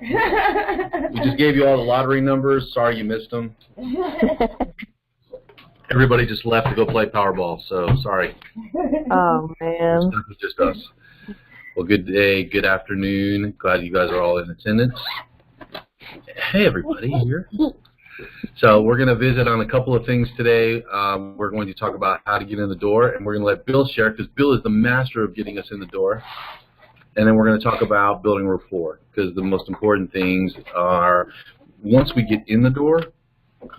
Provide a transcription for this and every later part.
We just gave you all the lottery numbers. Sorry you missed them. Everybody just left to go play Powerball, so sorry. Oh, man. It was just us. Well, good day, good afternoon. Glad you guys are all in attendance. Hey, everybody here. So we're going to visit on a couple of things today. We're going to talk about how to get in the door, and we're going to let Bill share because Bill is the master of getting us in the door. And then we're going to talk about building rapport because the most important things are once we get in the door,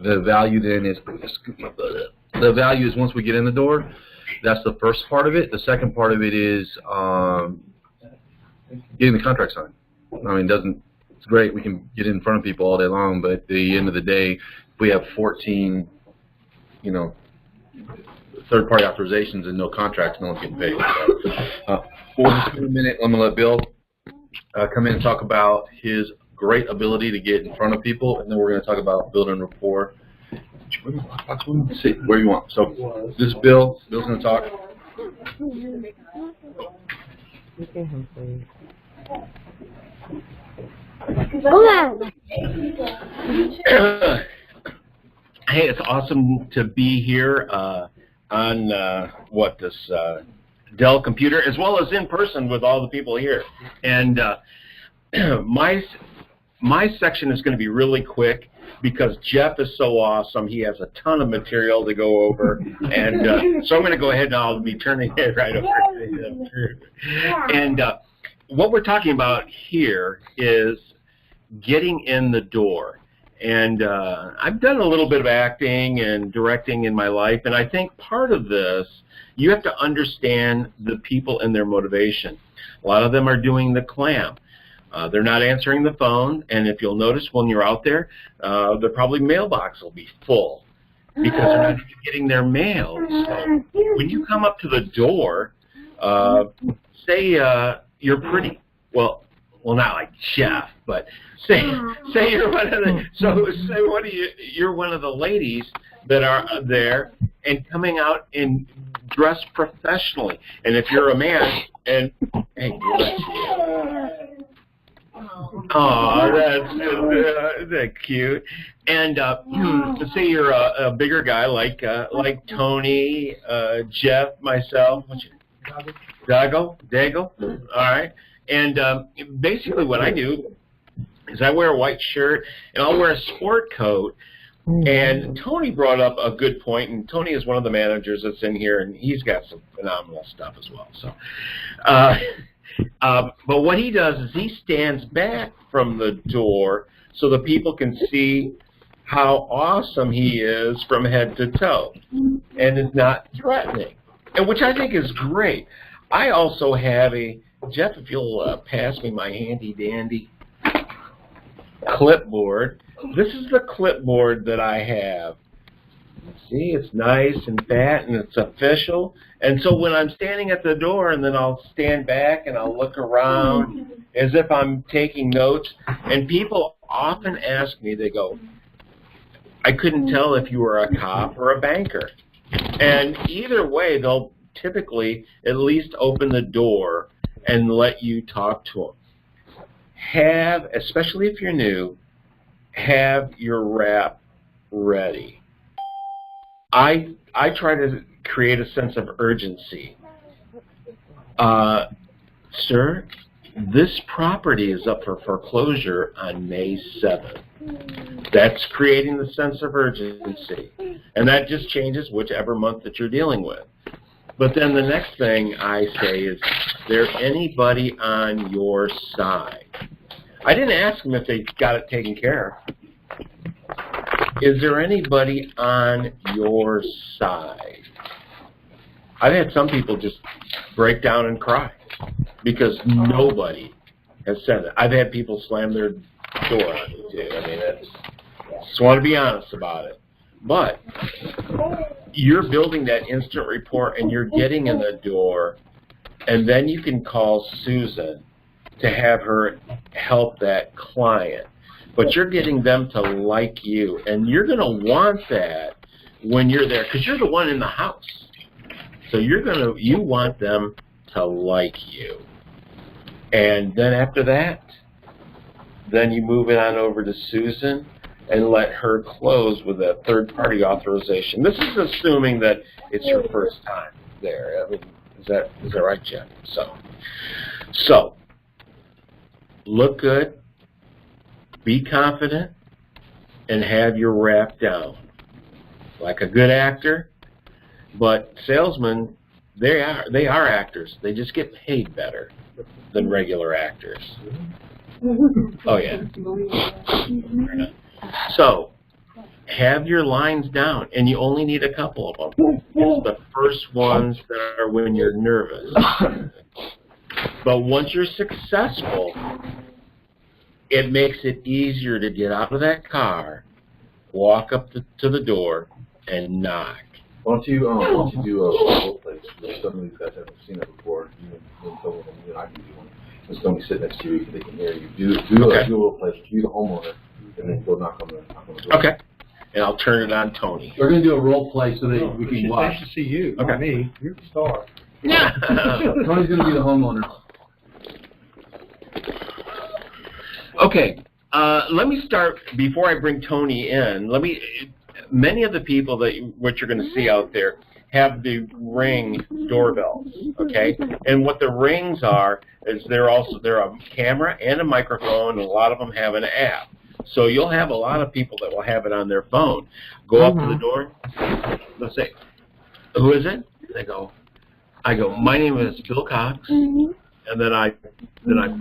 the value then is once we get in the door. That's the first part of it. The second part of it is getting the contract signed. I mean, it's great. We can get in front of people all day long, but at the end of the day, if we have 14, third-party authorizations and no contracts, no one's getting paid. So, for just a minute, I'm going to let Bill come in and talk about his great ability to get in front of people, and then we're going to talk about building rapport. See where you want. So this is Bill. Bill's going to talk. Hey, it's awesome to be here on this Dell computer, as well as in person with all the people here. And my section is going to be really quick because Jeff is so awesome. He has a ton of material to go over, and so I'm going to go ahead and I'll be turning it right over to him. And what we're talking about here is getting in the door. And I've done a little bit of acting and directing in my life, and I think part of this, you have to understand the people and their motivation. A lot of them are doing the clam. They're not answering the phone, and if you'll notice when you're out there, their probably mailbox will be full because they're not even getting their mail. So when you come up to the door, say you're pretty. Well, not like Chef, but say you're one of the you're one of the ladies that are there and coming out and dressed professionally. And if you're a man, and hey, bless you. Oh, that's cute. And say you're a bigger guy like Tony, Jeff, myself. Dago. All right. And basically what I do is I wear a white shirt and I'll wear a sport coat. And Tony brought up a good point, and Tony is one of the managers that's in here, and he's got some phenomenal stuff as well. So, but what he does is he stands back from the door so the people can see how awesome he is from head to toe, and is not threatening, and which I think is great. I also have Jeff, if you'll pass me my handy-dandy clipboard. This is the clipboard that I have. See, it's nice and fat and it's official. And so when I'm standing at the door, and then I'll stand back and I'll look around as if I'm taking notes. And people often ask me, they go, I couldn't tell if you were a cop or a banker. And either way, they'll typically at least open the door and let you talk to them. Especially if you're new, have your rap ready. I try to create a sense of urgency. Sir, this property is up for foreclosure on May 7th. That's creating the sense of urgency. And that just changes whichever month that you're dealing with. But then the next thing I say is there anybody on your side? I didn't ask them if they got it taken care of. Is there anybody on your side? I've had some people just break down and cry because nobody has said it. I've had people slam their door on me too. I mean, just want to be honest about it. But you're building that instant rapport and you're getting in the door, and then you can call Susan to have her help that client. But you're getting them to like you, and you're going to want that when you're there because you're the one in the house. So you want them to like you. And then after that, then you move it on over to Susan and let her close with a third-party authorization. This is assuming that it's your first time there. I mean, is that right, Jeff? So look good, be confident, and have your rap down like a good actor. But salesmen, they are actors. They just get paid better than regular actors. Oh yeah. So have your lines down, and you only need a couple of them. It's the first ones that are when you're nervous. But once you're successful, it makes it easier to get out of that car, walk up to the door, and knock. Why don't you do a role play? Some of these guys haven't seen it before. You and I can do one. Just don't sit next to you so they can hear you. Do a role play. You the homeowner, and then go knock on the door. Okay. And I'll turn it on Tony. We're going to do a role play so that we can watch. Nice to see you. Okay. Not me. You're the star. Yeah. Tony's going to be the homeowner. Okay. Let me start, before I bring Tony in, many of the people what you're going to see out there have the Ring doorbells, okay? And what the rings are is they're a camera and a microphone, and a lot of them have an app. So you'll have a lot of people that will have it on their phone. Go up to the door, they'll say, "Who is it?" I go, "My name is Bill Cox," and then I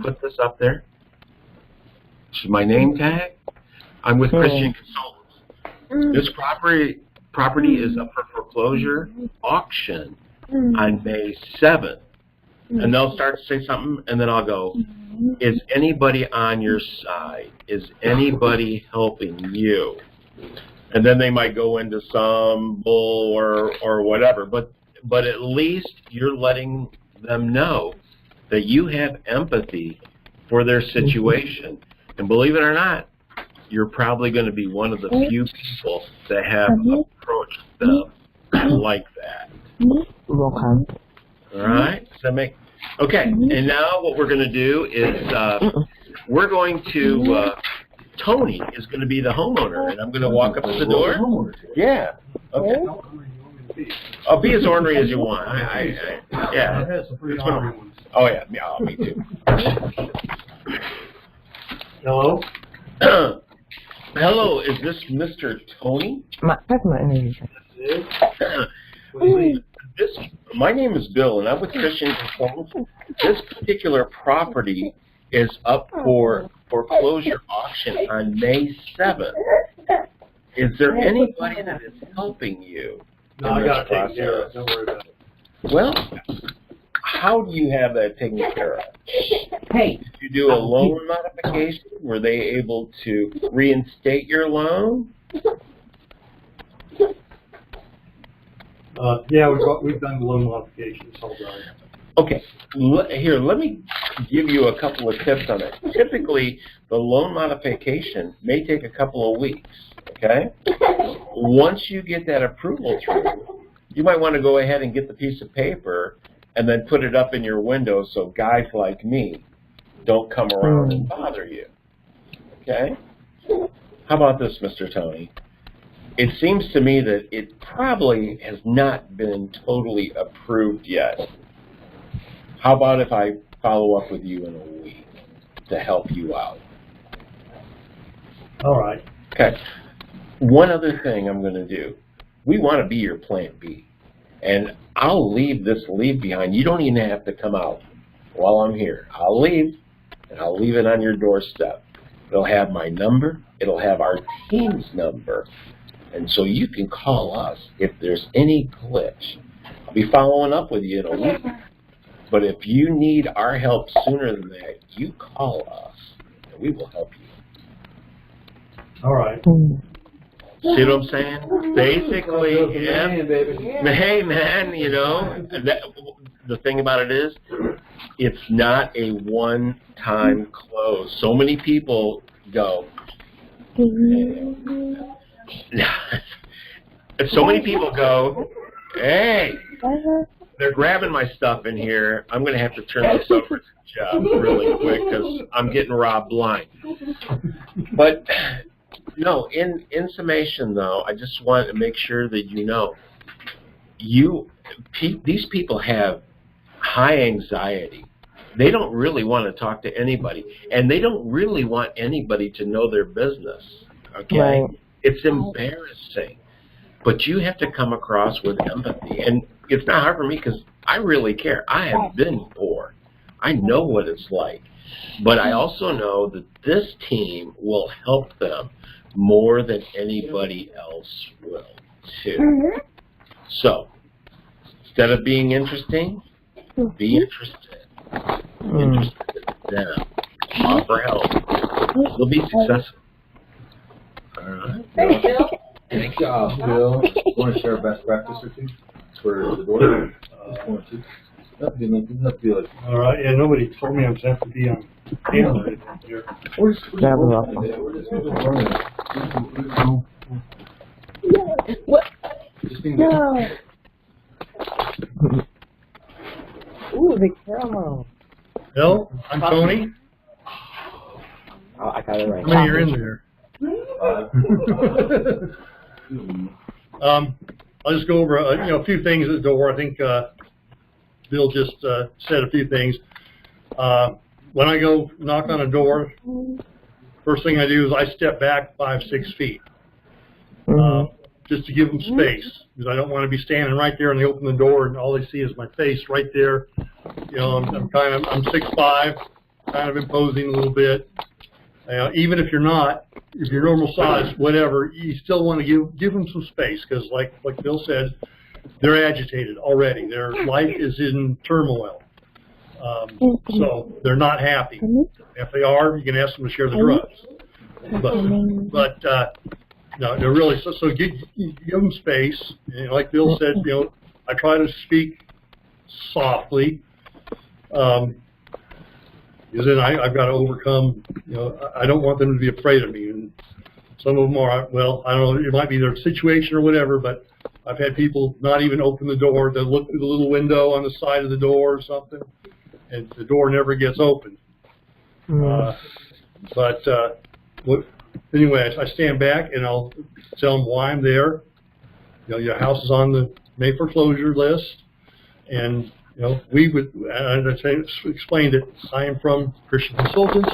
put this up there. This is my name tag. I'm with Christian Consultants. This property is up for foreclosure auction on May 7th. And they'll start to say something, and then I'll go, "Is anybody on your side? Is anybody helping you?" And then they might go into some bull or whatever. But at least you're letting them know that you have empathy for their situation. And believe it or not, you're probably going to be one of the few people that have approached them like that. All right? Does that make... Okay, and now what we're going to do is we're going to... Tony is going to be the homeowner, and I'm going to walk up to the door. Yeah. Okay. I'll be as ornery as you want. Yeah. I've had some pretty ornery ones. Oh, yeah. Yeah, me too. Hello? Hello, is this Mr. Tony? That's my interview. My name is Bill, and I'm with Christian Consultants. This particular property is up for foreclosure auction on May 7th. Is there anybody that is helping you? No, I got to take care of it. Don't worry about it. Well, how do you have that taken care of? Hey, did you do a loan modification? Were they able to reinstate your loan? Yeah, we've done the loan modification. It's all done. Okay, here, let me give you a couple of tips on it. Typically, the loan modification may take a couple of weeks, okay? Once you get that approval through, you might want to go ahead and get the piece of paper and then put it up in your window so guys like me don't come around and bother you, okay? How about this, Mr. Tony? It seems to me that it probably has not been totally approved yet. How about if I follow up with you in a week to help you out? All right. Okay. One other thing I'm going to do. We want to be your plan B. And I'll leave this leave behind. You don't even have to come out while I'm here. I'll leave, and I'll leave it on your doorstep. It'll have my number. It'll have our team's number. And so you can call us if there's any glitch. I'll be following up with you in a week. But if you need our help sooner than that, you call us, and we will help you. All right. See what I'm saying? Basically, yeah. Hey, man, you know, the thing about it is, it's not a one-time close. So many people go, so many people go, hey, they're grabbing my stuff in here. I'm going to have to turn this over to Jeff really quick because I'm getting robbed blind. But, no, in summation, though, I just want to make sure that you know, these people have high anxiety. They don't really want to talk to anybody, and they don't really want anybody to know their business, okay? Right. It's embarrassing, but you have to come across with empathy, and it's not hard for me because I really care. I have been poor. I know what it's like, but I also know that this team will help them more than anybody else will, too. So, instead of being interesting, be interested. Interested in them. Offer help. You'll be successful. All right. Hey, Bill. Good job, Bill. Want to share a best practice or two for the door? All right, yeah, nobody told me I was have to be on camera here. We're just That was awesome. What? Just being No. Ooh, the caramel. Bill, I'm Tony. Oh, I got it right. How many are in there? I'll just go over a few things at the door. I think Bill just said a few things. When I go knock on a door, first thing I do is I step back 5-6 feet, just to give them space, because I don't want to be standing right there and they open the door and all they see is my face right there. You know, I'm 6'5", kind of imposing a little bit. Even if you're not, if you're normal size, whatever, you still want to give them some space, because like Bill said, they're agitated already. Their life is in turmoil. So they're not happy. If they are, you can ask them to share the drugs. But no, they're really, so give them space. And like Bill said, I try to speak softly. Because then I've got to overcome, I don't want them to be afraid of me. And some of them are, well, I don't know, it might be their situation or whatever, but I've had people not even open the door. They look through the little window on the side of the door or something, and the door never gets opened. Anyway, I stand back and I'll tell them why I'm there. Your house is on the May foreclosure list, and we would, as I explained it, I am from Christian Consultants.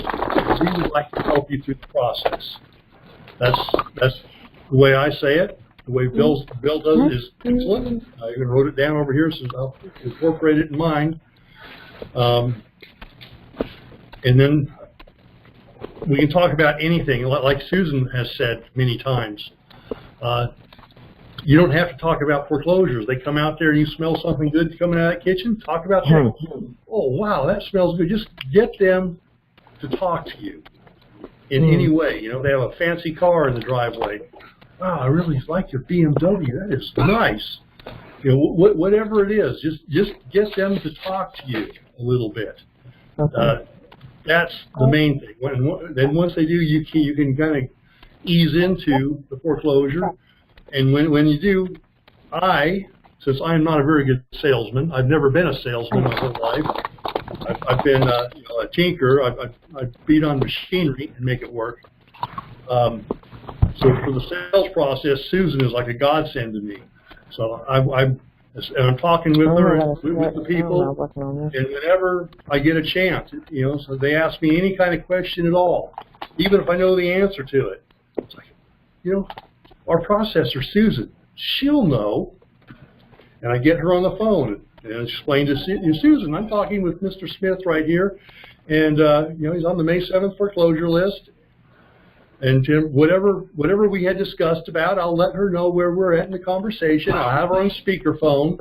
We would like to help you through the process. That's the way I say it. The way Bill does it is excellent. I even wrote it down over here, so I'll incorporate it in mine. And then we can talk about anything, like Susan has said many times. You don't have to talk about foreclosures. They come out there and you smell something good coming out of that kitchen, talk about that. Oh, wow, that smells good. Just get them to talk to you in any way. They have a fancy car in the driveway. Wow, I really like your BMW. That is nice. Whatever it is, just get them to talk to you a little bit. That's the main thing. Then once they do, you can kind of ease into the foreclosure. And when you do, since I'm not a very good salesman, I've never been a salesman my whole life. I've been a tinker. I beat on machinery and make it work. So for the sales process, Susan is like a godsend to me. So I'm talking with her and with the people, and whenever I get a chance, so they ask me any kind of question at all, even if I know the answer to it. It's like, our processor, Susan, she'll know. And I get her on the phone and explain to Susan, I'm talking with Mr. Smith right here, and he's on the May 7th foreclosure list. And Jim, whatever we had discussed about, I'll let her know where we're at in the conversation. I'll have her on speakerphone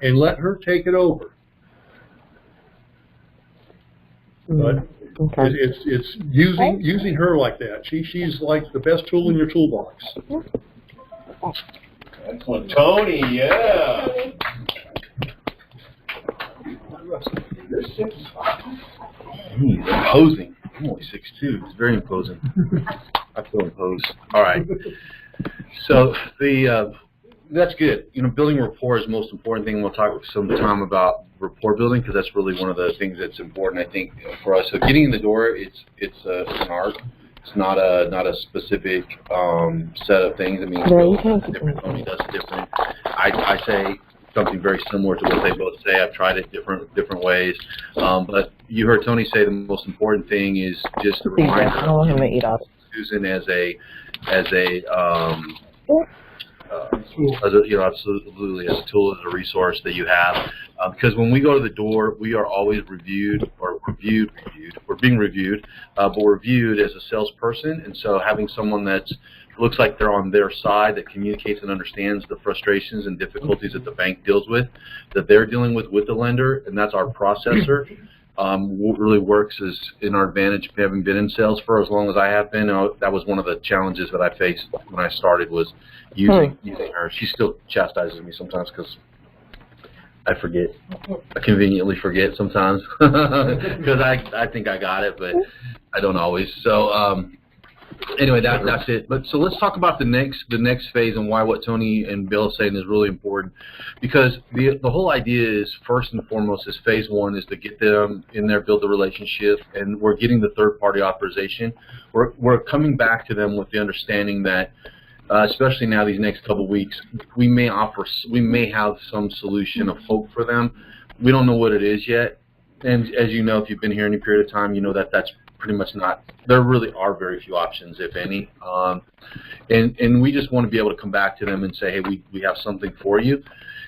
and let her take it over. But it's using her like that. She's like the best tool in your toolbox. Excellent. Tony, yeah. He's imposing. I'm only 6'2". It's very imposing. I feel imposed. All right. So that's good. You know, building rapport is the most important thing. We'll talk some time about rapport building because that's really one of the things that's important, I think, for us. So getting in the door, it's an art. It's not a specific set of things. I mean, different Tony does different. I say something very similar to what they both say. I've tried it different ways. But you heard Tony say the most important thing is just a reminder. I don't want him to eat up. Susan as a you know, absolutely as a tool, as a resource that you have. Because when we go to the door, we are always we're being reviewed, but we're viewed as a salesperson. And so having someone that looks like they're on their side, that communicates and understands the frustrations and difficulties that the bank deals with, that they're dealing with the lender, and that's our processor. What really works is in our advantage, having been in sales for as long as I have been. That was one of the challenges that I faced when I started, was using her. She still chastises me sometimes because I forget. I conveniently forget sometimes because I think I got it, but I don't always. So anyway, that's it. But so let's talk about the next phase and why what Tony and Bill are saying is really important, because the whole idea is, first and foremost, is phase one is to get them in there, build the relationship, and we're getting the third party authorization. We're coming back to them with the understanding that especially now these next couple of weeks, we may have some solution of hope for them. We don't know what it is yet, and as you know, if you've been here any period of time, you know that that's pretty much not. There really are very few options, if any, and we just want to be able to come back to them and say, hey, we have something for you.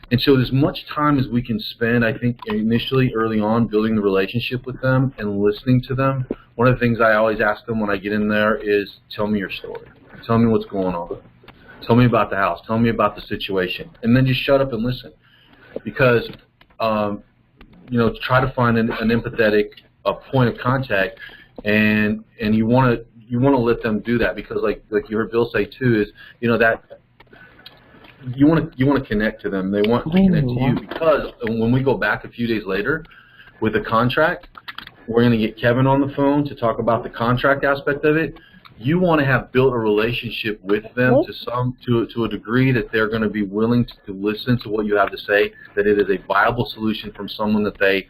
And so as much time as we can spend, I think, initially early on, building the relationship with them and listening to them. One of the things I always ask them when I get in there is, tell me your story. Tell me what's going on. Tell me about the house. Tell me about the situation. And then just shut up and listen. Because, you know, try to find an empathetic point of contact, and you want to let them do that, because like you heard Bill say too, is, you know, that you want to connect to them. They want to connect to you, because when we go back a few days later with a contract, we're going to get Kevin on the phone to talk about the contract aspect of it. You want to have built a relationship with them to a degree that they're going to be willing to listen to what you have to say, that it is a viable solution from someone that they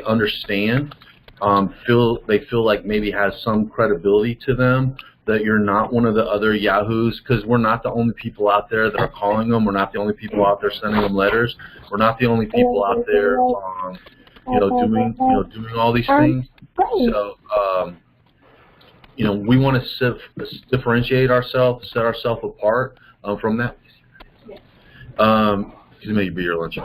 understand, they feel like maybe has some credibility to them, that you're not one of the other yahoos, because we're not the only people out there that are calling them. We're not the only people out there sending them letters. We're not the only people out there, doing all these things. So, you know, we want to differentiate ourselves, set ourselves apart from that. Maybe your lunch.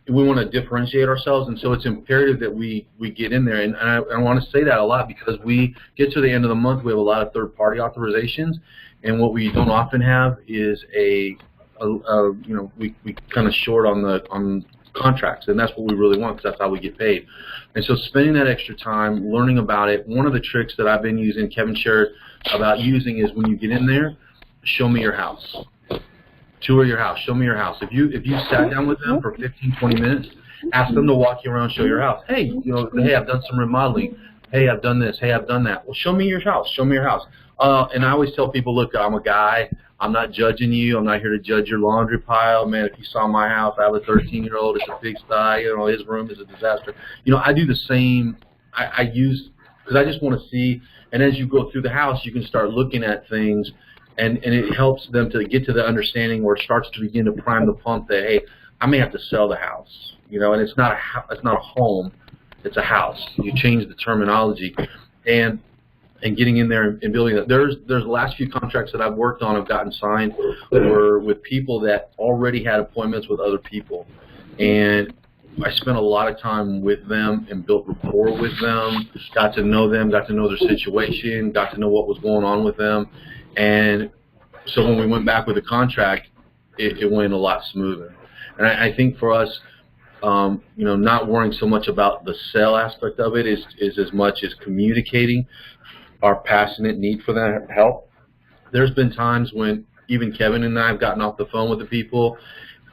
We want to differentiate ourselves, and so it's imperative that we get in there. And I want to say that a lot, because we get to the end of the month, we have a lot of third-party authorizations, and what we don't often have is we kind of short on contracts, and that's what we really want, because that's how we get paid. And so spending that extra time learning about it. One of the tricks that I've been using, Kevin shared about using, is when you get in there, show me your house. Tour your house. Show me your house. If you sat down with them for 15, 20 minutes, ask them to walk you around, show your house. Hey, hey, I've done some remodeling. Hey, I've done this. Hey, I've done that. Well, show me your house. Show me your house. And I always tell people, look, I'm a guy. I'm not judging you. I'm not here to judge your laundry pile. Man, if you saw my house, I have a 13-year-old. It's a pigsty. You know, his room is a disaster. You know, I do the same. I use, because I just want to see. And as you go through the house, you can start looking at things, and it helps them to get to the understanding where it starts to begin to prime the pump that, hey, I may have to sell the house. You know, and it's not a home. It's a house. You change the terminology, and getting in there and building that. There's the last few contracts that I've worked on have gotten signed were with people that already had appointments with other people, and I spent a lot of time with them and built rapport with them, got to know them, got to know their situation, got to know what was going on with them, and so when we went back with the contract, it went a lot smoother. And I think for us, not worrying so much about the sale aspect of it is as much as communicating our passionate need for that help. There's been times when even Kevin and I have gotten off the phone with the people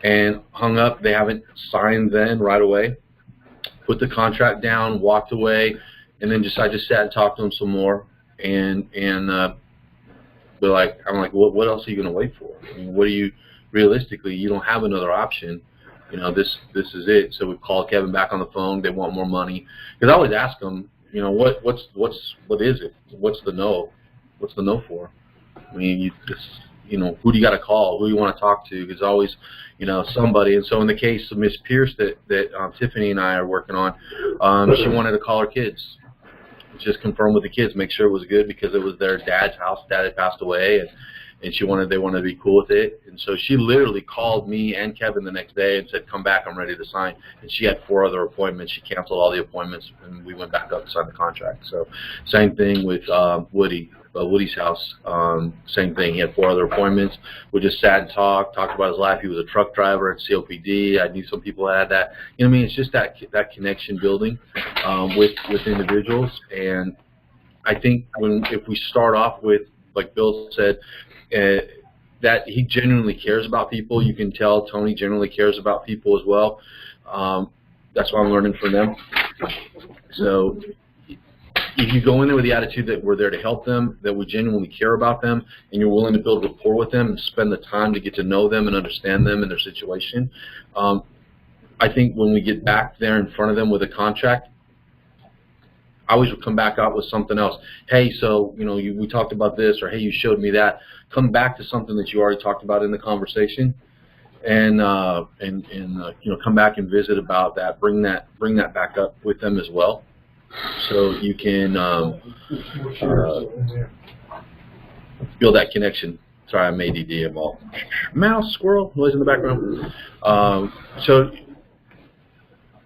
and hung up. They haven't signed then right away, put the contract down, walked away, and then I just sat and talked to them some more. And I'm like, what else are you going to wait for? I mean, realistically, you don't have another option. You know, this is it. So we called Kevin back on the phone. They want more money. Because I always ask them, you know, what is it? What's the no? What's the no for? I mean, you know, who do you got to call? Who do you want to talk to? Because always, you know, somebody. And so in the case of Miss Pierce that Tiffany and I are working on, she wanted to call her kids. Just confirm with the kids, make sure it was good because it was their dad's house. Dad had passed away, and they wanted to be cool with it. And so she literally called me and Kevin the next day and said, "Come back, I'm ready to sign." And she had 4 other appointments. She canceled all the appointments, and we went back up to sign the contract. So same thing with Woody's house. Same thing. He had 4 other appointments. We just sat and talked about his life. He was a truck driver at COPD. I knew some people that had that. You know what I mean? It's just that connection building with individuals. And I think if we start off with, like Bill said, that he genuinely cares about people. You can tell Tony genuinely cares about people as well. That's what I'm learning from them. So if you go in there with the attitude that we're there to help them, that we genuinely care about them, and you're willing to build rapport with them and spend the time to get to know them and understand them and their situation, I think when we get back there in front of them with a contract, I always would come back out with something else. Hey, so, you know, we talked about this, or hey, you showed me that. Come back to something that you already talked about in the conversation, and you know, come back and visit about that. Bring that back up with them as well, so you can build that connection. Sorry, I'm ADD. I'm all mouse, squirrel, noise in the background. So.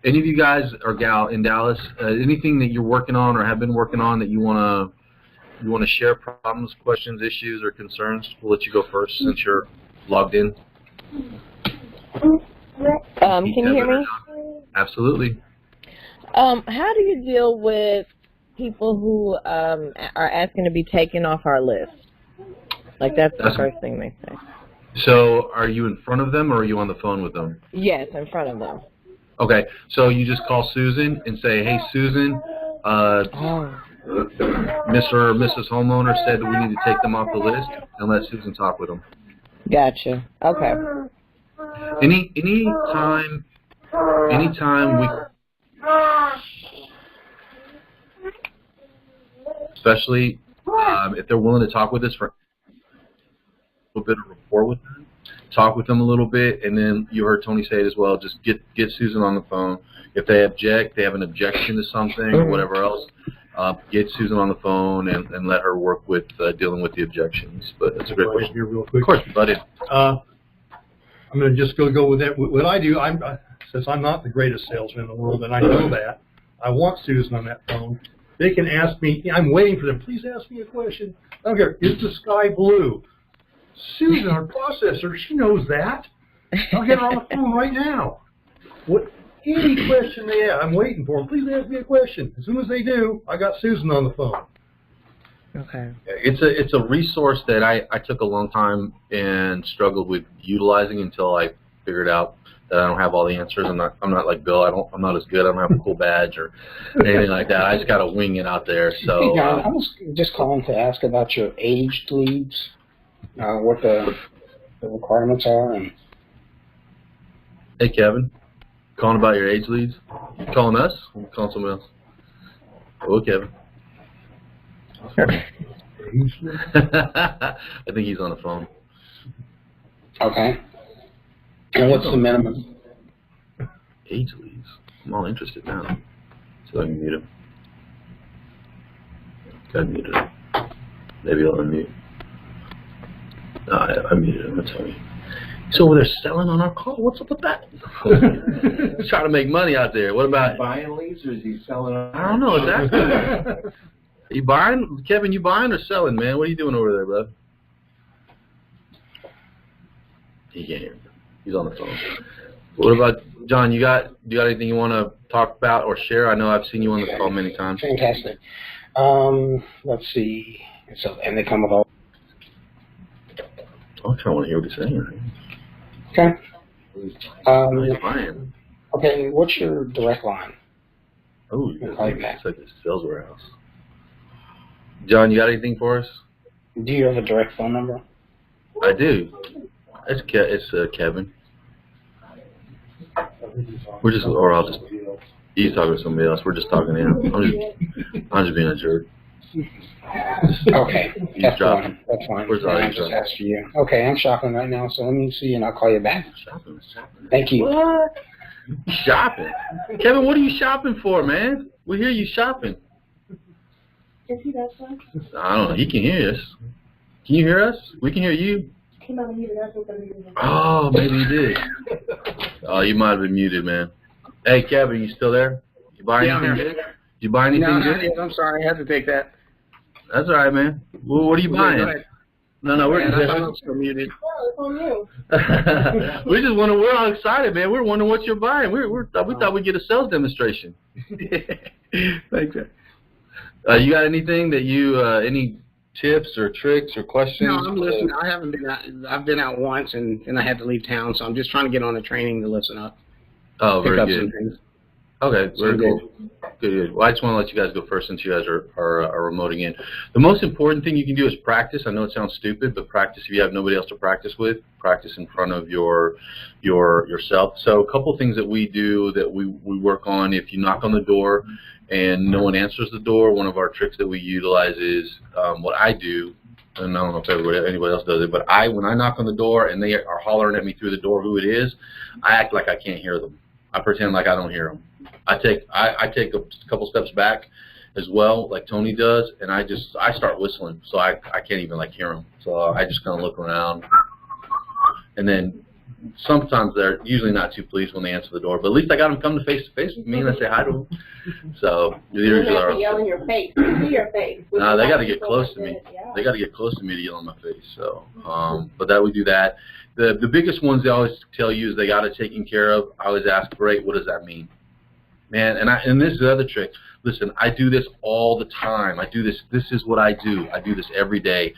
Any of you guys or gal in Dallas, anything that you're working on or have been working on that you want to share, problems, questions, issues, or concerns? We'll let you go first since you're logged in. Can you hear me? Absolutely. How do you deal with people who are asking to be taken off our list? Like that's the first thing they say. So are you in front of them or are you on the phone with them? Yes, in front of them. Okay, so you just call Susan and say, "Hey, Susan, Mr. or Mrs. Homeowner said that we need to take them off the list," and let Susan talk with them. Gotcha. Okay. Anytime we, especially if they're willing to talk with us for a little bit of rapport with them. Talk with them a little bit, and then you heard Tony say it as well. Just get Susan on the phone. If they have an objection to something or whatever else, get Susan on the phone and let her work with dealing with the objections. But that's a great question. Here, real quick. Of course, buddy. I'm going to just go with that. What I do, since I'm not the greatest salesman in the world, and I know that, I want Susan on that phone. They can ask me. I'm waiting for them. Please ask me a question. I don't care. Is the sky blue? Susan, our processor, she knows that. I'll get her on the phone right now. Any question they have, I'm waiting for them. Please ask me a question. As soon as they do, I got Susan on the phone. Okay. It's a resource that I took a long time and struggled with utilizing until I figured out that I don't have all the answers. I'm not like Bill. I'm not as good. I don't have a cool badge or anything like that. I just got to wing it out there. So Hey, John, I was just calling to ask about your aged leads. What the requirements are. And hey, Kevin, calling about your age leads? You calling us? Or you calling someone else? Oh, Kevin. I think he's on the phone. okay. And what's the minimum? Age leads. I'm all interested now. So I can mute him. Got muted him. Maybe I'll unmute. No, I muted him. That's funny. He's over there selling on our call. What's up with that? He's trying to make money out there. What about Buying leads, or is he selling? I don't know exactly. Are you buying, Kevin? You buying or selling, man? What are you doing over there, bud? He can't hear me. He's on the phone. What about John? Do you got anything you want to talk about or share? I know I've seen you on the call many times. Fantastic. Let's see. So, and they come with all. I kind of want to hear what he's saying. Okay. He's buying. Okay. What's your direct line? Oh, call you back. It's like a sales warehouse. John, you got anything for us? Do you have a direct phone number? I do. It's Kevin. We're just, or I'll just. He's talking to somebody else. We're just talking to him. I'm just being a jerk. Okay, that's fine. That's fine. Where's I just asked for you. Okay, I'm shopping right now, so let me see, and I'll call you back. Shopping. Thank you. What? Shopping? Kevin, what are you shopping for, man? We hear you shopping. Is he that one? I don't know. He can hear us. Can you hear us? We can hear you. Came out and muted us. Oh, maybe he did. Oh, you might have been muted, man. Hey, Kevin, you still there? You buy anything good? Did you buy anything No, good? I'm sorry. I had to take that. That's all right, man. Well, what are you buying? No, we're I'm still muted. Oh, it's on you. we just want to. We're all excited, man. We're wondering what you're buying. We thought we'd get a sales demonstration. Thanks. You got anything that you any tips or tricks or questions? No, I'm listening. I haven't been out. I've been out once, and I had to leave town, so I'm just trying to get on the training to listen up. Oh, very Pick up good. some things. Okay, very cool. Good. Well, I just want to let you guys go first since you guys are remoting in. The most important thing you can do is practice. I know it sounds stupid, but practice. If you have nobody else to practice with, practice in front of yourself. So a couple of things that we do that we work on. If you knock on the door and no one answers the door, one of our tricks that we utilize is what I do. And I don't know if anybody else does it, but when I knock on the door and they are hollering at me through the door who it is, I act like I can't hear them. I pretend like I don't hear them. I take a couple steps back as well, like Tony does, and I start whistling, so I can't even hear them. So I just kind of look around, and then sometimes they're usually not too pleased when they answer the door, but at least I got them come to face with me and I say hi to them. So You don't have to yell in your face. You see your face. No, they got to get close to me. They got to get close to me to yell in my face. So, but that we do that. The biggest ones they always tell you is they got it taken care of. I always ask, great, what does that mean? Man, and this is the other trick. Listen, I do this all the time. I do this. This is what I do. I do this every day.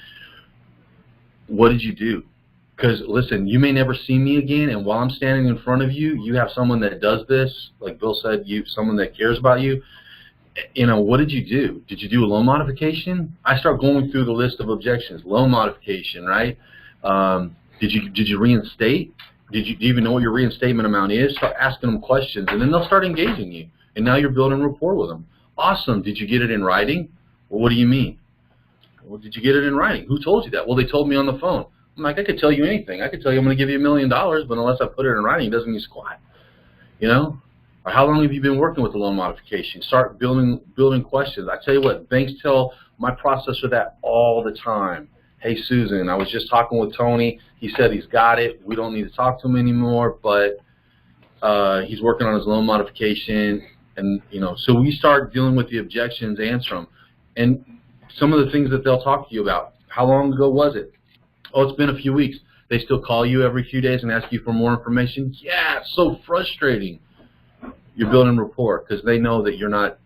What did you do? Because, listen, you may never see me again, and while I'm standing in front of you, you have someone that does this, like Bill said, someone that cares about you. You know, what did you do? Did you do a loan modification? I start going through the list of objections. Loan modification, right? Did you reinstate? Do you even know what your reinstatement amount is? Start asking them questions, and then they'll start engaging you. And now you're building rapport with them. Awesome. Did you get it in writing? Well, what do you mean? Well, did you get it in writing? Who told you that? Well, they told me on the phone. I'm like, I could tell you anything. I could tell you I'm going to give you $1 million, but unless I put it in writing, it doesn't mean squat. You know? Or how long have you been working with the loan modification? Start building questions. I tell you what, banks tell my processor that all the time. Hey, Susan, I was just talking with Tony. He said he's got it. We don't need to talk to him anymore, but he's working on his loan modification. And, you know, so we start dealing with the objections, answer them. And some of the things that they'll talk to you about. How long ago was it? Oh, it's been a few weeks. They still call you every few days and ask you for more information? Yeah, it's so frustrating. You're building rapport because they know that you're not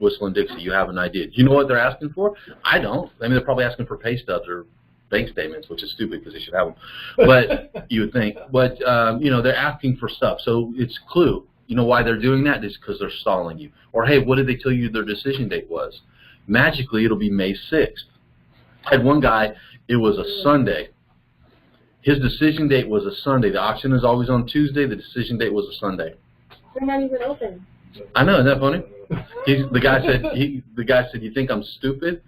whistling Dixie. You have an idea. Do you know what they're asking for? I don't. I mean, they're probably asking for pay stubs or bank statements, which is stupid because they should have them. But you would think. But, you know, they're asking for stuff. So it's clue. You know why they're doing that? It's because they're stalling you. Or, hey, what did they tell you their decision date was? Magically, it'll be May 6th. I had one guy, it was a Sunday. His decision date was a Sunday. The auction is always on Tuesday. The decision date was a Sunday. They're not even open. I know, isn't that funny? The guy said, you think I'm stupid?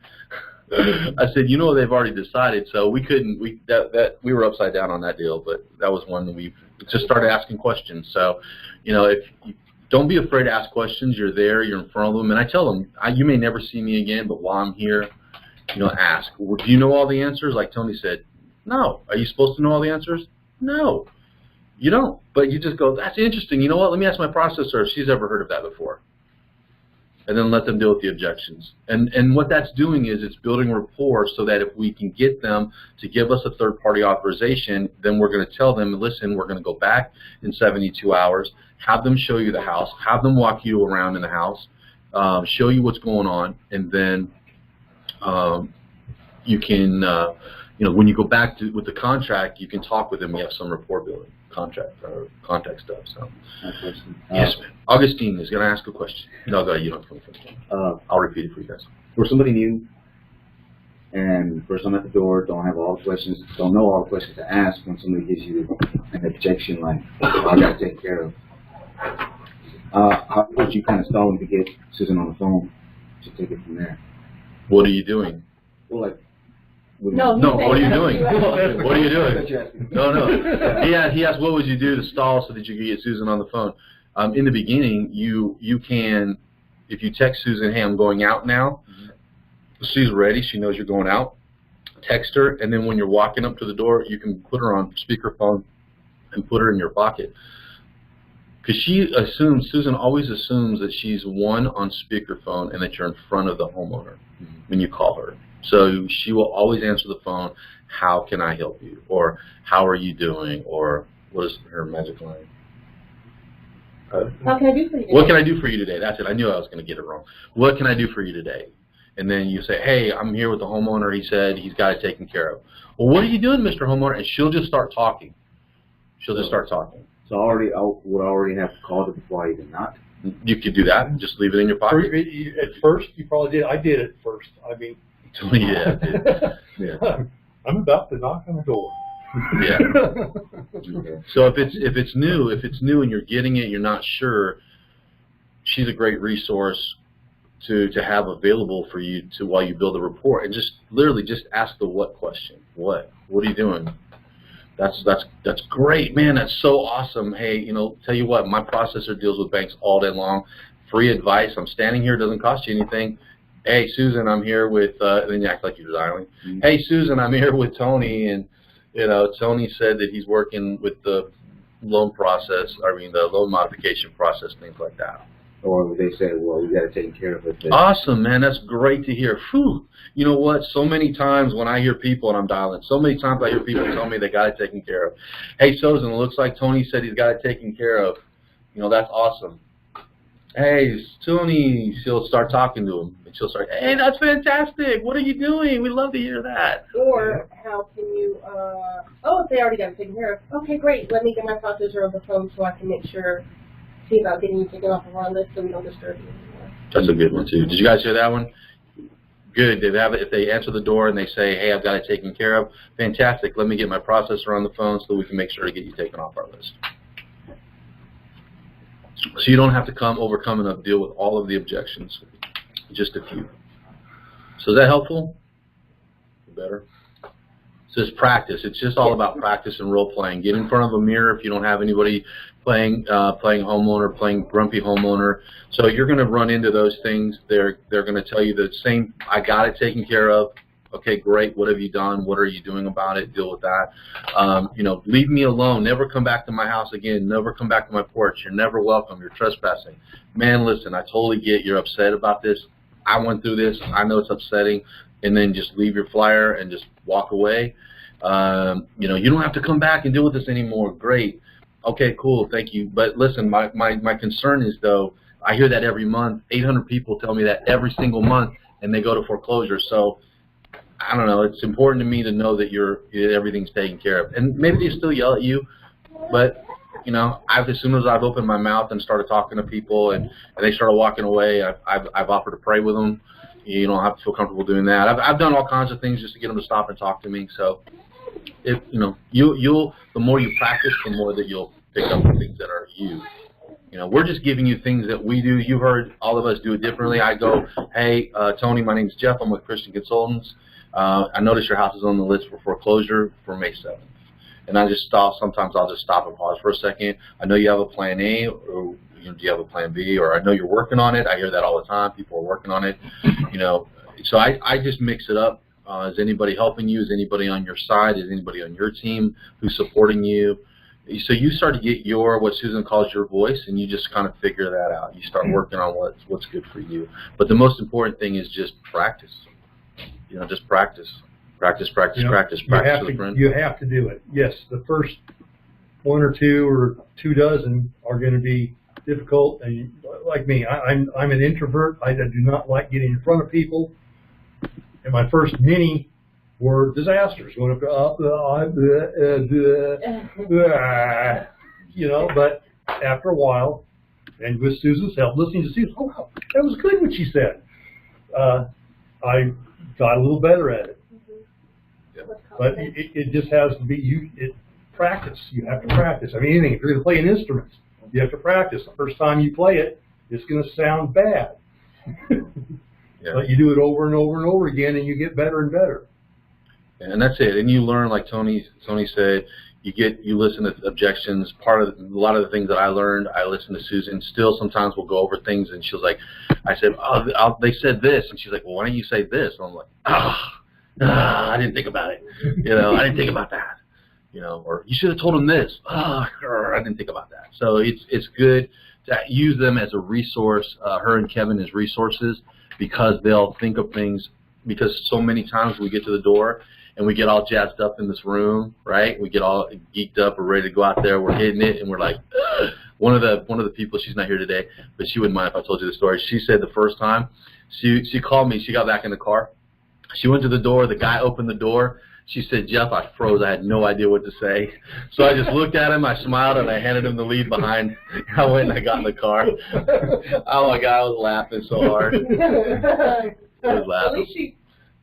I said, you know, they've already decided, so we were upside down on that deal, but that was one that we just started asking questions. So, you know, don't be afraid to ask questions. You're there, you're in front of them, and I tell them, you may never see me again, but while I'm here, you know, ask. Well, do you know all the answers? Like Tony said, no. Are you supposed to know all the answers? No. You don't, but you just go, that's interesting. You know what? Let me ask my processor if she's ever heard of that before. And then let them deal with the objections. And what that's doing is it's building rapport so that if we can get them to give us a third-party authorization, then we're going to tell them, listen, we're going to go back in 72 hours, have them show you the house, have them walk you around in the house, show you what's going on, and then you can, you know, when you go back with the contract, you can talk with them. You have some rapport building. Contact stuff. So, yes, man. Augustine is going to ask a question. No, go ahead. You don't have to. I'll repeat it for you guys. For somebody new, And first I'm at the door, don't have all the questions, don't know all the questions to ask when somebody gives you an objection like, oh, I gotta take care of. How would you kind of stall to get Susan on the phone to take it from there? What are you doing? Well, like, No, What are you doing? What are you doing? You're asking. No. He asked, what would you do to stall so that you could get Susan on the phone? In the beginning, you can, if you text Susan, hey, I'm going out now. She's ready. She knows you're going out. Text her, and then when you're walking up to the door, you can put her on speakerphone and put her in your pocket. Because Susan always assumes that she's on speakerphone and that you're in front of the homeowner when you call her. So she will always answer the phone, how can I help you? Or how are you doing? Or what is her magic line? How can I do for you today? What can I do for you today? That's it. I knew I was going to get it wrong. What can I do for you today? And then you say, hey, I'm here with the homeowner. He said he's got it taken care of. Well, what are you doing, Mr. Homeowner? And she'll just start talking. So I would already have called her before I even knocked. You could do that. Just leave it in your pocket. At first, you probably did. I did it first. I mean, Yeah. Yeah. I'm about to knock on the door. Yeah. So if it's new and you're getting it, you're not sure, she's a great resource to have available for you to while you build a report, and just literally just ask the what question. What are you doing? That's great, man. That's so awesome. Hey, tell you what, my processor deals with banks all day long. Free advice. I'm standing here. Doesn't cost you anything. Hey, Susan, I'm here with, and then you act like you're dialing. Mm-hmm. Hey, Susan, I'm here with Tony, and, Tony said that he's working with the loan modification process, things like that. Or they say, well, you got to take care of it. Awesome, man. That's great to hear. Whew. You know what? So many times when I hear people, and I'm dialing, so many times I hear people tell me they got it taken care of. Hey, Susan, it looks like Tony said he's got it taken care of. That's awesome. Hey, Tony, she'll start talking to him. And she'll start, hey, that's fantastic. What are you doing? We love to hear that. Or how can you, if they already got it taken care of, okay, great. Let me get my processor on the phone so I can make sure, see about getting you taken off of our list so we don't disturb you anymore. That's a good one, too. Did you guys hear that one? Good. If they answer the door and they say, hey, I've got it taken care of, fantastic. Let me get my processor on the phone so we can make sure to get you taken off our list. So you don't have to overcome and deal with all of the objections, just a few. So is that helpful? Better? So it's practice. It's just all about practice and role playing. Get in front of a mirror if you don't have anybody playing homeowner, playing grumpy homeowner. So you're going to run into those things. They're going to tell you the same, I got it taken care of. Okay, great. What have you done? What are you doing about it? Deal with that. Leave me alone. Never come back to my house again. Never come back to my porch. You're never welcome. You're trespassing. Man, listen, I totally get you're upset about this. I went through this. I know it's upsetting. And then just leave your flyer and just walk away. You don't have to come back and deal with this anymore. Great. Okay, cool. Thank you. But listen, my concern is, though, I hear that every month. 800 people tell me that every single month, and they go to foreclosure. So I don't know. It's important to me to know that everything's taken care of. And maybe they still yell at you, but as soon as I've opened my mouth and started talking to people, and they started walking away, I've offered to pray with them. You don't have to feel comfortable doing that. I've done all kinds of things just to get them to stop and talk to me. So the more you practice, the more that you'll pick up the things that are you. We're just giving you things that we do. You've heard all of us do it differently. I go, hey, Tony, my name's Jeff. I'm with Christian Consultants. I noticed your house is on the list for foreclosure for May 7th. And I just stop. Sometimes I'll just stop and pause for a second. I know you have a plan A, or do you have a plan B? Or I know you're working on it. I hear that all the time. People are working on it. So I just mix it up. Is anybody helping you? Is anybody on your side? Is anybody on your team who's supporting you? So you start to get what Susan calls your voice, and you just kind of figure that out. You start working on what's good for you. But the most important thing is just practice. Just practice. Practice with a friend. You have to do it. Yes, the first 1 or 2 or 2 dozen are going to be difficult. And like me, I'm an introvert. I do not like getting in front of people. And my first many were disasters. Going up, but after a while, and with Susan's help, listening to Susan, that was good what she said. I got a little better at it. But it just has to be practice. You have to practice. I mean, anything. If you're going to play an instrument, you have to practice. The first time you play it, it's going to sound bad. Yeah. But you do it over and over and over again, and you get better and better. And that's it. And you learn, like Tony said, you listen to objections. A lot of the things that I learned, I listen to Susan. Still, sometimes we'll go over things, and she's like, I said, they said this, and she's like, well, why don't you say this? And I'm like, I didn't think about it. I didn't think about that. Or you should have told him this. I didn't think about that. So it's good to use them as a resource, her and Kevin as resources, because they'll think of things, because so many times we get to the door and we get all jazzed up in this room, right? We get all geeked up, we're ready to go out there, we're hitting it, and we're like, ugh. One of the people, she's not here today, but she wouldn't mind if I told you the story. She said the first time she called me, she got back in the car. She went to the door, the guy opened the door. She said, Jeff, I froze. I had no idea what to say. So I just looked at him, I smiled, and I handed him the lead behind. I went and I got in the car. Oh, my God, I was laughing so hard. I was laughing.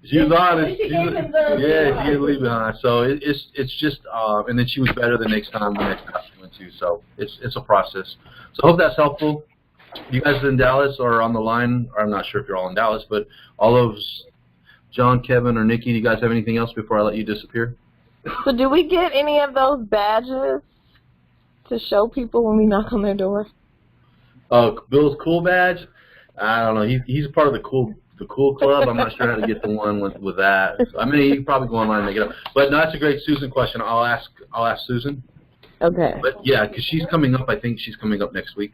She was honest. She didn't leave behind. So it's just, and then she was better the next time she went to. So it's a process. So I hope that's helpful. You guys in Dallas or on the line, or I'm not sure if you're all in Dallas, but all of John, Kevin, or Nikki, do you guys have anything else before I let you disappear? So do we get any of those badges to show people when we knock on their door? Bill's cool badge? I don't know. He's part of the cool club. I'm not sure how to get the one with that. So, I mean, you can probably go online and make it up. But no, that's a great Susan question. I'll ask Susan. Okay. But yeah, because she's coming up. I think she's coming up next week.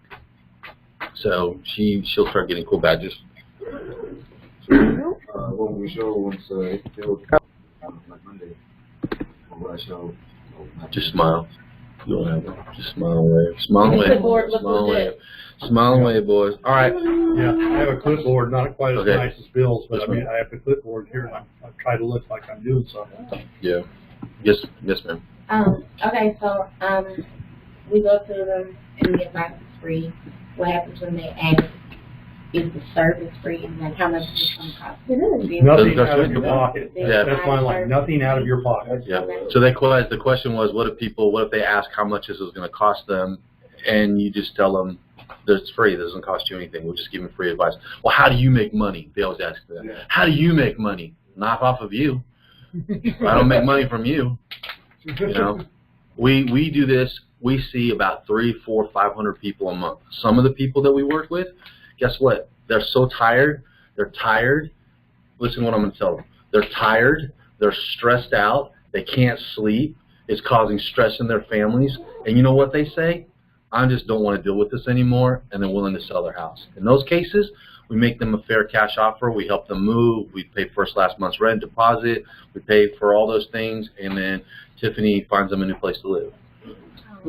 So she'll start getting cool badges. What we show once like Monday. What I show. Just smile. You don't have to. Just smile and wave. Smile and wave. Smile and wave. Smile and wave, boys. All right. Yeah, I have a clipboard, not quite as Okay. nice as Bill's, but I mean, I have the clipboard here, and I try to look like I'm doing something. Yeah. Yes, ma'am. Okay, so we go to them and get boxes free. What happens when they ask, is the service free, and then how much is it going to cost? Nothing out of your pocket. Yeah. That's my line. Nothing out of your pocket. Yeah. So the question was, what if they ask how much this is going to cost them, and you just tell them that it's free, it doesn't cost you anything. We'll just give them free advice. Well, how do you make money? They always ask that. Yeah. How do you make money? Not off of you. I don't make money from you. We do this. We see about 300, 400, 500 people a month. Some of the people that we work with, guess what? They're so tired. They're tired. Listen to what I'm going to tell them. They're tired. They're stressed out. They can't sleep. It's causing stress in their families. And you know what they say? I just don't want to deal with this anymore, and they're willing to sell their house. In those cases, we make them a fair cash offer. We help them move. We pay last month's rent, deposit. We pay for all those things, and then Tiffany finds them a new place to live.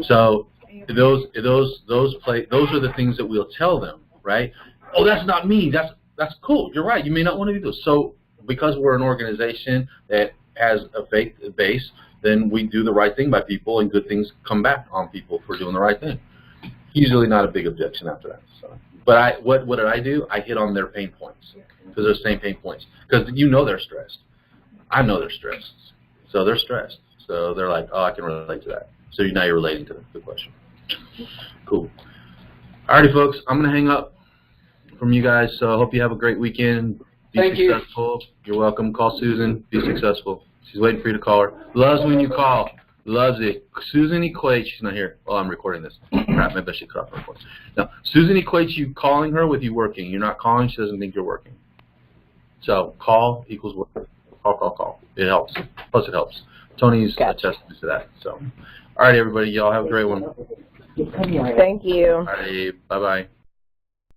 So those are the things that we'll tell them, right? Oh, that's not me. That's cool. You're right. You may not want to do this. So because we're an organization that has a faith base, then we do the right thing by people, and good things come back on people for doing the right thing. Usually not a big objection after that. So, but what did I do? I hit on their pain points, because they're the same pain points. Because they're stressed. I know they're stressed. So they're stressed. So they're like, oh, I can relate to that. So now you're relating to the question. Cool. Alrighty, folks. I'm going to hang up from you guys. So I hope you have a great weekend. Be successful. You're welcome. Call Susan. Be successful. She's waiting for you to call her. Loves when you call. Loves it. Susan equates. She's not here. Oh, I'm recording this. Crap, maybe I should cut off the recording. No, Susan equates you calling her with you working. You're not calling. She doesn't think you're working. So call equals work. Call. It helps. Plus it helps. Tony's attested to that. So, all right, everybody. Y'all have a great one. Thank you. All right. Bye-bye.